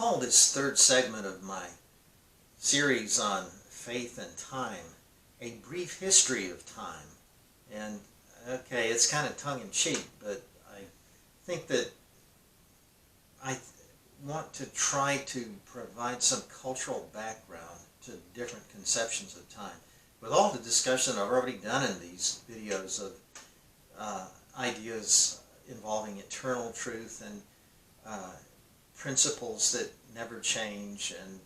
call this third segment of my series on faith and time a brief history of time. And okay, it's kind of tongue-in-cheek, but I think that I want to try to provide some cultural background to different conceptions of time. With all the discussion I've already done in these videos of ideas involving eternal truth and principles that never change and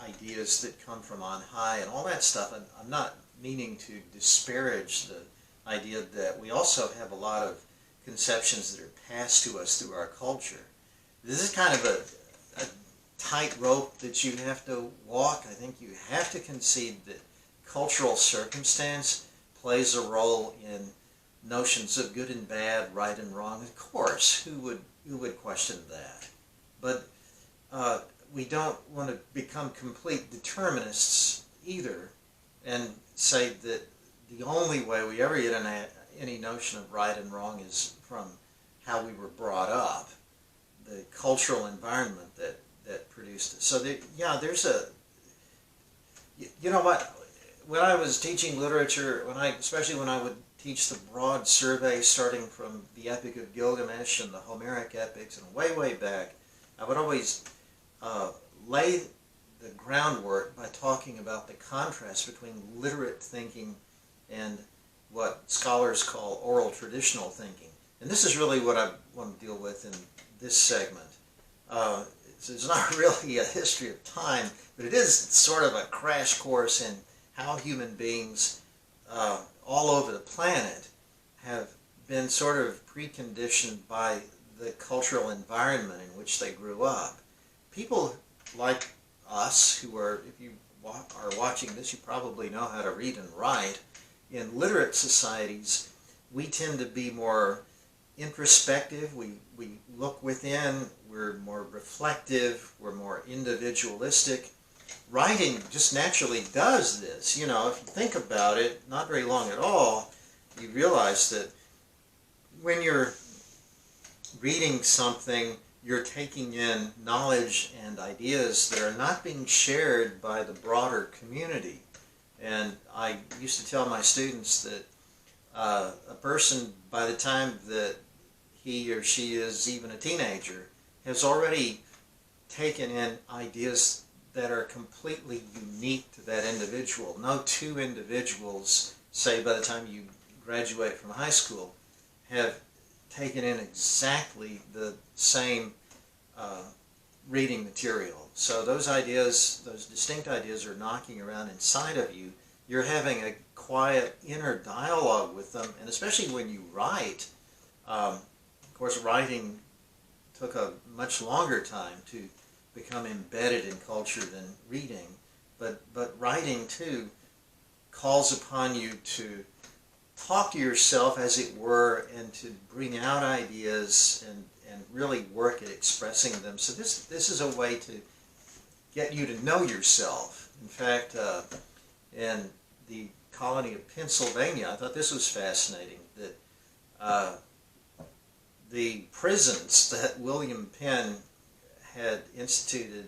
ideas that come from on high and all that stuff, I'm not meaning to disparage the idea that we also have a lot of conceptions that are passed to us through our culture. This is kind of a tightrope that you have to walk. I think you have to concede that cultural circumstance plays a role in notions of good and bad, right and wrong. Of course, who would question that? But we don't want to become complete determinists either and say that the only way we ever get any notion of right and wrong is from how we were brought up, the cultural environment that produced it. So there's a, you know what, when I was teaching literature, especially when I would teach the broad survey starting from the Epic of Gilgamesh and the Homeric epics and way back, I would always lay the groundwork by talking about the contrast between literate thinking and what scholars call oral traditional thinking. And this is really what I want to deal with in this segment. It's not really a history of time, but it is sort of a crash course in how human beings all over the planet have been sort of preconditioned by the cultural environment in which they grew up. People like us, who are, if you are watching this, you probably know how to read and write. In literate societies, we tend to be more introspective, we look within, we're more reflective, we're more individualistic. Writing just naturally does this. You know, if you think about it, not very long at all, you realize that when you're reading something, you're taking in knowledge and ideas that are not being shared by the broader community. And I used to tell my students that a person, by the time that he or she is even a teenager, has already taken in ideas that are completely unique to that individual. No two individuals, say by the time you graduate from high school, have taken in exactly the same reading material. So those ideas, those distinct ideas, are knocking around inside of you. You're having a quiet inner dialogue with them, and especially when you write. Of course, writing took a much longer time to become embedded in culture than reading, but writing too calls upon you to talk to yourself, as it were, and to bring out ideas and really work at expressing them. So this is a way to get you to know yourself. In fact, in the colony of Pennsylvania, I thought this was fascinating, that the prisons that William Penn had instituted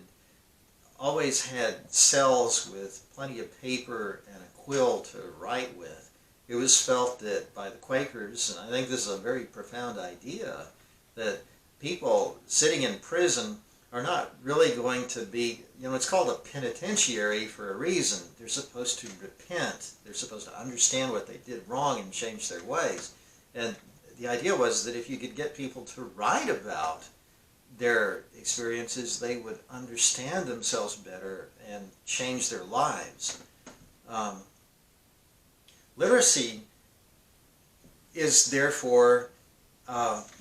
always had cells with plenty of paper and a quill to write with. It was felt that by the Quakers, and I think this is a very profound idea, that people sitting in prison are not really going to be, you know, it's called a penitentiary for a reason. They're supposed to repent. They're supposed to understand what they did wrong and change their ways. And the idea was that if you could get people to write about their experiences, they would understand themselves better and change their lives. Literacy is therefore,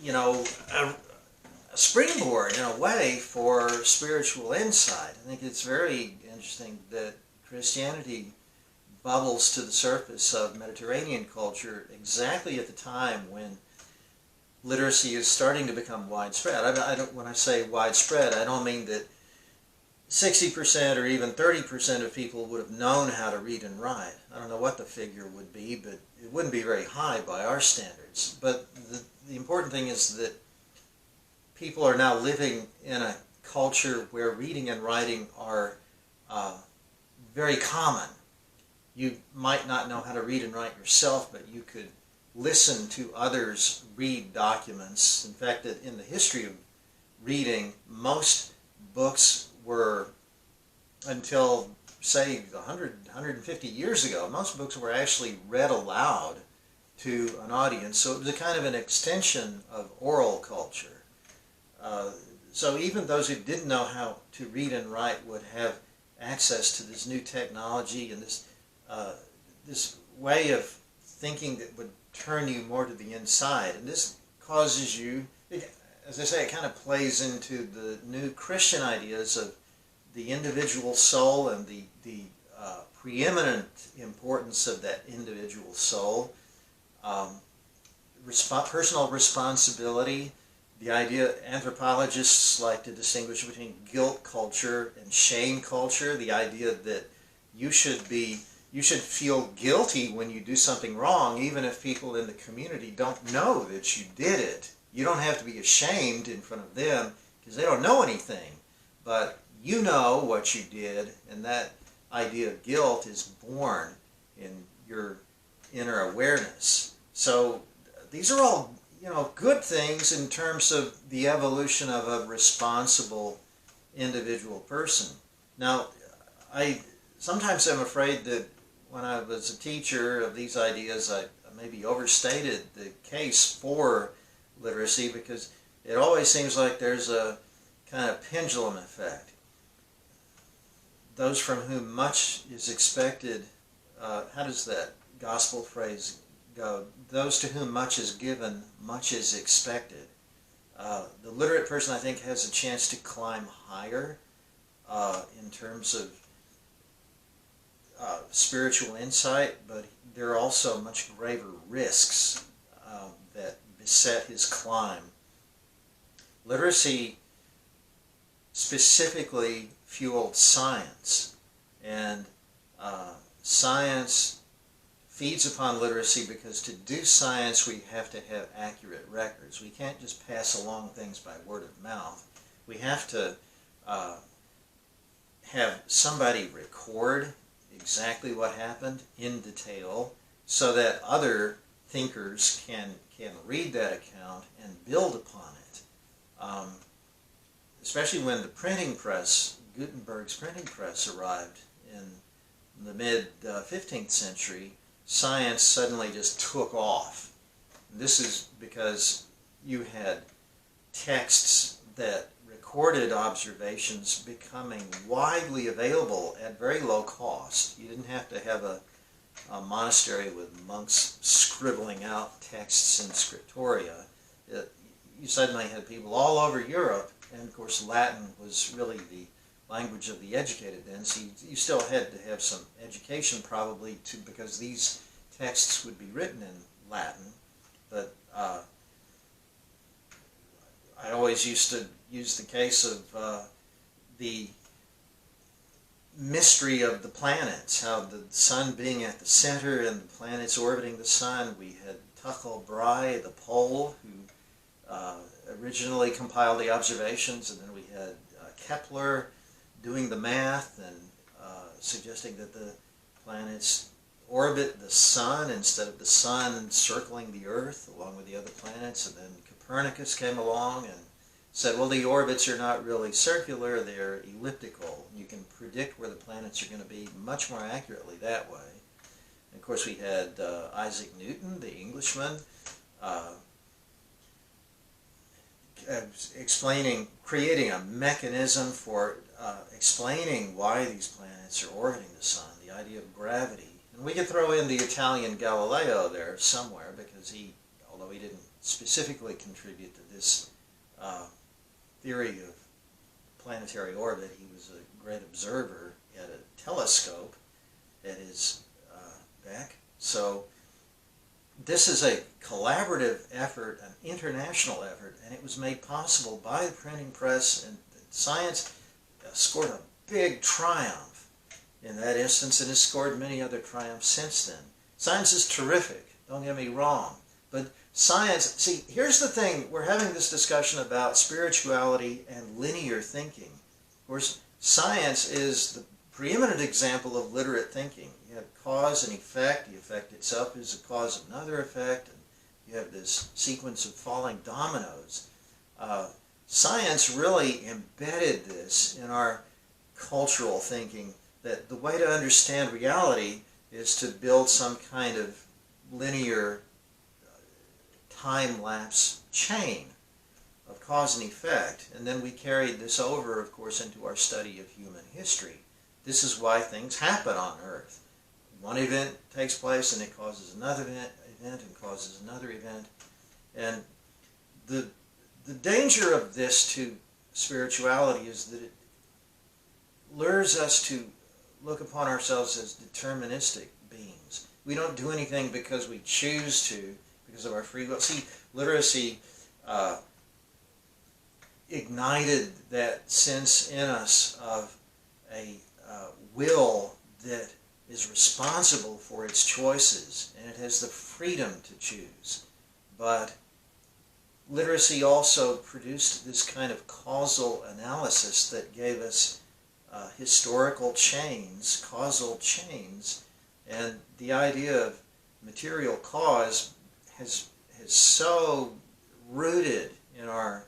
you know, a springboard in a way for spiritual insight. I think it's very interesting that Christianity bubbles to the surface of Mediterranean culture exactly at the time when literacy is starting to become widespread. When I say widespread, I don't mean that 60% or even 30% of people would have known how to read and write. I don't know what the figure would be, but it wouldn't be very high by our standards. But the important thing is that people are now living in a culture where reading and writing are very common. You might not know how to read and write yourself, but you could listen to others read documents. In fact, that in the history of reading, most books were, until say 150 years ago, most books were actually read aloud to an audience. So it was a kind of an extension of oral culture. So even those who didn't know how to read and write would have access to this new technology and this way of thinking that would turn you more to the inside. And this causes you, as I say, it kind of plays into the new Christian ideas of the individual soul and the preeminent importance of that individual soul, personal responsibility. The idea, anthropologists like to distinguish between guilt culture and shame culture. The idea that you should feel guilty when you do something wrong, even if people in the community don't know that you did it. You don't have to be ashamed in front of them because they don't know anything. But you know what you did, and that idea of guilt is born in your inner awareness. So these are all, good things in terms of the evolution of a responsible individual person. Now, sometimes I'm afraid that when I was a teacher of these ideas, I maybe overstated the case for literacy, because it always seems like there's a kind of pendulum effect. Those from whom much is expected, how does that gospel phrase go? Those to whom much is given, much is expected. The literate person, I think, has a chance to climb higher in terms of spiritual insight, but there are also much graver risks that beset his climb. Literacy specifically fueled science, and science feeds upon literacy because to do science we have to have accurate records. We can't just pass along things by word of mouth. We have to have somebody record exactly what happened in detail so that other thinkers can read that account and build upon it. Especially when the printing press, Gutenberg's printing press, arrived in the mid-15th century, science suddenly just took off. This is because you had texts that recorded observations becoming widely available at very low cost. You didn't have to have a monastery with monks scribbling out texts in scriptoria. You suddenly had people all over Europe, and of course Latin was really the language of the educated then, so you still had to have some education probably because these texts would be written in Latin. But I always used to use the case of the mystery of the planets, how the sun being at the center and the planets orbiting the sun. We had Tycho Brahe, the Pole, who originally compiled the observations, and then we had Kepler doing the math and suggesting that the planets orbit the sun instead of the sun encircling the earth along with the other planets. And then Copernicus came along and said, well, the orbits are not really circular, they're elliptical. You can predict where the planets are going to be much more accurately that way. And of course we had Isaac Newton, the Englishman, creating a mechanism for explaining why these planets are orbiting the sun, the idea of gravity. And we could throw in the Italian Galileo there somewhere, because although he didn't specifically contribute to this theory of planetary orbit, he was a great observer at a telescope at his back. So this is a collaborative effort, an international effort, and it was made possible by the printing press, and science scored a big triumph in that instance and has scored many other triumphs since then. Science is terrific, don't get me wrong, but science, see, here's the thing, we're having this discussion about spirituality and linear thinking. Of course, science is the preeminent example of literate thinking. You have cause and effect. The effect itself is the cause of another effect, and you have this sequence of falling dominoes. Science really embedded this in our cultural thinking, that the way to understand reality is to build some kind of linear time-lapse chain of cause and effect. And then we carried this over, of course, into our study of human history. This is why things happen on Earth. One event takes place and it causes another event and causes another event. And the danger of this to spirituality is that it lures us to look upon ourselves as deterministic beings. We don't do anything because we choose to, because of our free will. See, literacy ignited that sense in us of a will that is responsible for its choices, and it has the freedom to choose. But literacy also produced this kind of causal analysis that gave us historical chains, causal chains, and the idea of material cause has so rooted in our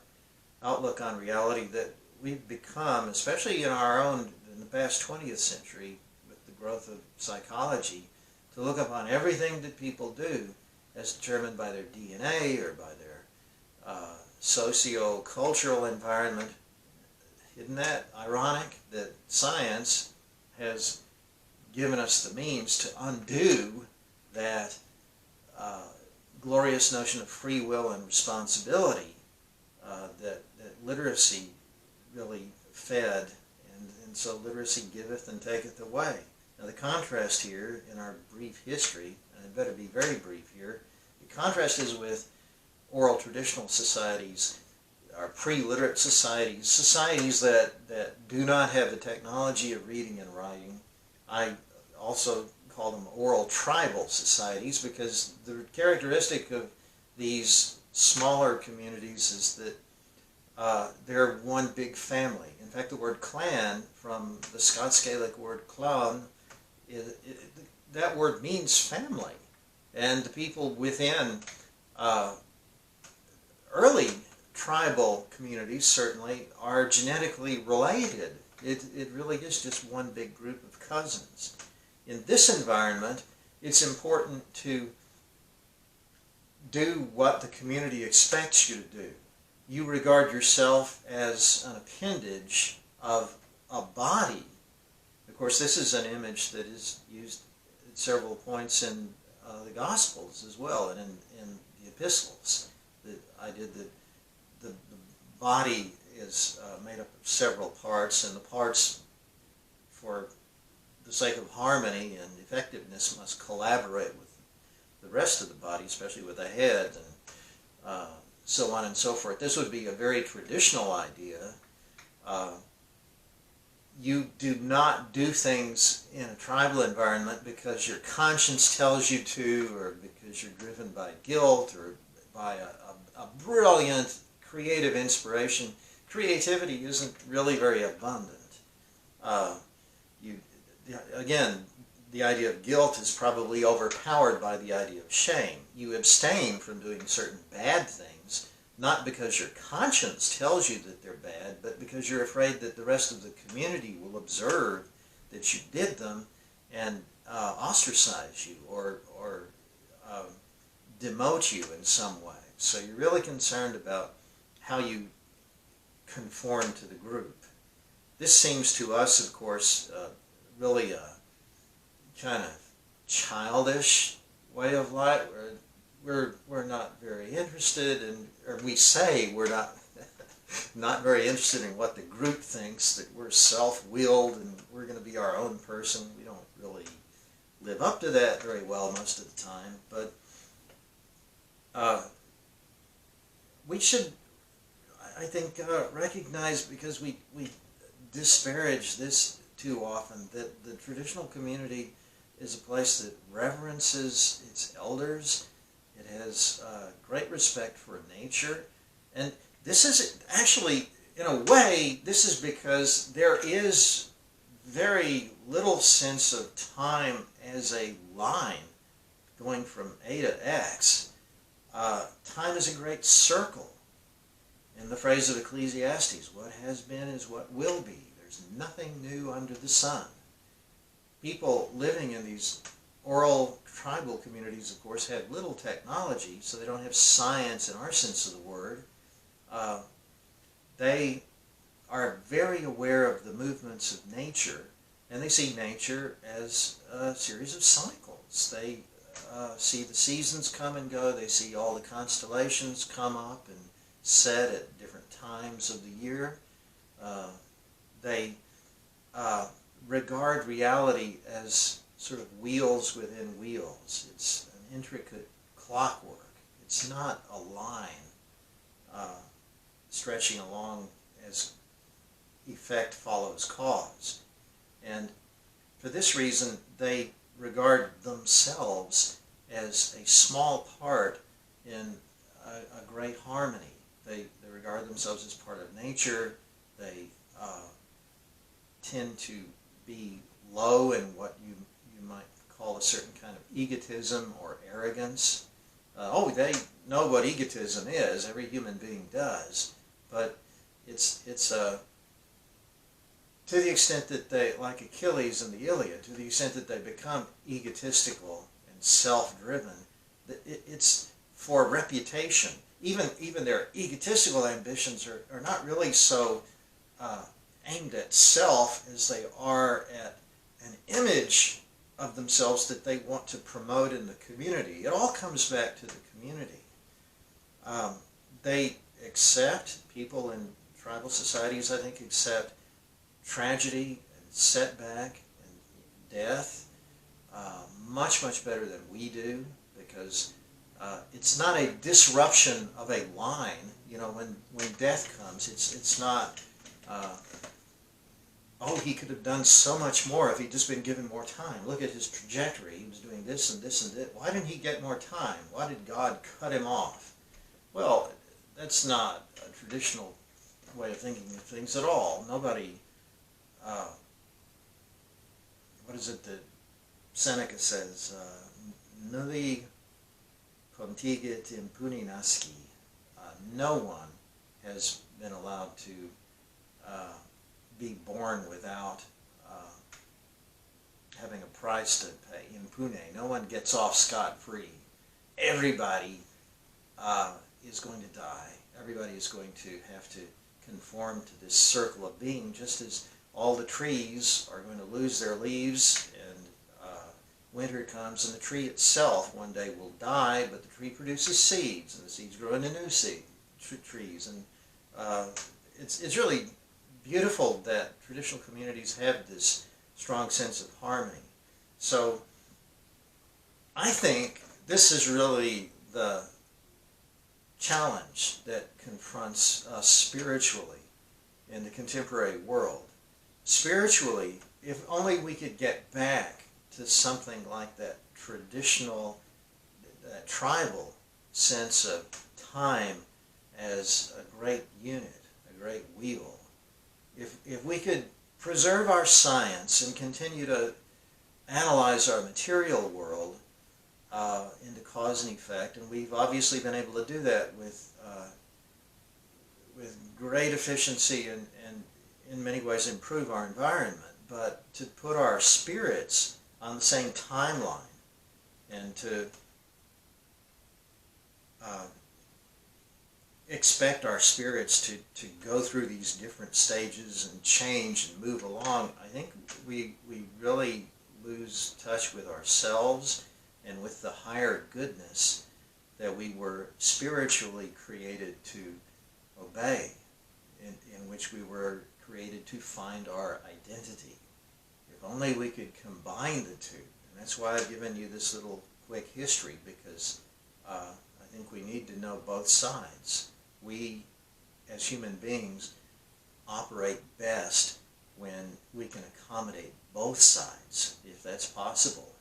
outlook on reality that we've become, especially in the past 20th century, with the growth of psychology, to look upon everything that people do as determined by their DNA or by their socio-cultural environment. Isn't that ironic that science has given us the means to undo that glorious notion of free will and responsibility that literacy really fed, and so literacy giveth and taketh away. Now the contrast here in our brief history, and it better be very brief here, the contrast is with oral traditional societies, our pre-literate societies, societies that do not have the technology of reading and writing. I also call them oral tribal societies, because the characteristic of these smaller communities is that they're one big family. In fact, the word clan, from the Scots Gaelic word clan, that word means family. And the people within early tribal communities certainly are genetically related. It really is just one big group of cousins. In this environment, it's important to do what the community expects you to do. You regard yourself as an appendage of a body. Of course, this is an image that is used at several points in the Gospels as well, and in the epistles. The idea that the body is made up of several parts, and the parts, for the sake of harmony and effectiveness, must collaborate with the rest of the body, especially with the head, and so on and so forth. This would be a very traditional idea. You do not do things in a tribal environment because your conscience tells you to, or because you're driven by guilt, or by a brilliant creative inspiration. Creativity isn't really very abundant. Again, the idea of guilt is probably overpowered by the idea of shame. You abstain from doing certain bad things, not because your conscience tells you that they're bad, but because you're afraid that the rest of the community will observe that you did them and ostracize you or demote you in some way. So you're really concerned about how you conform to the group. This seems to us, of course, really a kind of childish way of life. We're not very interested in, or we say we're not very interested in what the group thinks, that we're self-willed and we're going to be our own person. We don't really live up to that very well most of the time, but we should, I think, recognize, because we disparage this too often, that the traditional community is a place that reverences its elders, It has great respect for nature. And this is actually, in a way, this is because there is very little sense of time as a line going from A to X. Time is a great circle. In the phrase of Ecclesiastes, what has been is what will be. There's nothing new under the sun. People living in these oral tribal communities, of course, have little technology, so they don't have science in our sense of the word. They are very aware of the movements of nature, and they see nature as a series of cycles. They see the seasons come and go. They see all the constellations come up and set at different times of the year. They regard reality as sort of wheels within wheels. It's an intricate clockwork. It's not a line stretching along as effect follows cause. And for this reason, they regard themselves as a small part in a great harmony. They regard themselves as part of nature. They tend to be low in what you might call a certain kind of egotism or arrogance. They know what egotism is. Every human being does. But it's to the extent that they, like Achilles in the Iliad, to the extent that they become egotistical and self-driven, it's for reputation. Even their egotistical ambitions are not really so aimed at self as they are at an image of themselves that they want to promote in the community. It all comes back to the community. They accept, people in tribal societies, I think, accept tragedy and setback and death much, much better than we do, because it's not a disruption of a line. You know, when death comes, it's not, he could have done so much more if he'd just been given more time. Look at his trajectory. He was doing this and this and that. Why didn't he get more time? Why did God cut him off? Well, that's not a traditional way of thinking of things at all. Nobody, what is it that Seneca says? Nulli contigit impuni nasci. No one has been allowed to be born without having a price to pay. Impune. No one gets off scot-free. Everybody is going to die. Everybody is going to have to conform to this circle of being, just as all the trees are going to lose their leaves and winter comes, and the tree itself one day will die, but the tree produces seeds, and the seeds grow into new trees. And it's really beautiful that traditional communities have this strong sense of harmony. So I think this is really the challenge that confronts us spiritually in the contemporary world. Spiritually, if only we could get back to something like that traditional, that tribal sense of time as a great unit, a great wheel. If we could preserve our science and continue to analyze our material world into cause and effect, and we've obviously been able to do that with great efficiency and in many ways improve our environment, but to put our spirits on the same timeline and to expect our spirits to go through these different stages and change and move along, I think we really lose touch with ourselves and with the higher goodness that we were spiritually created to obey, in which we were created to find our identity. If only we could combine the two. And that's why I've given you this little quick history, because I think we need to know both sides. We, as human beings, operate best when we can accommodate both sides, if that's possible.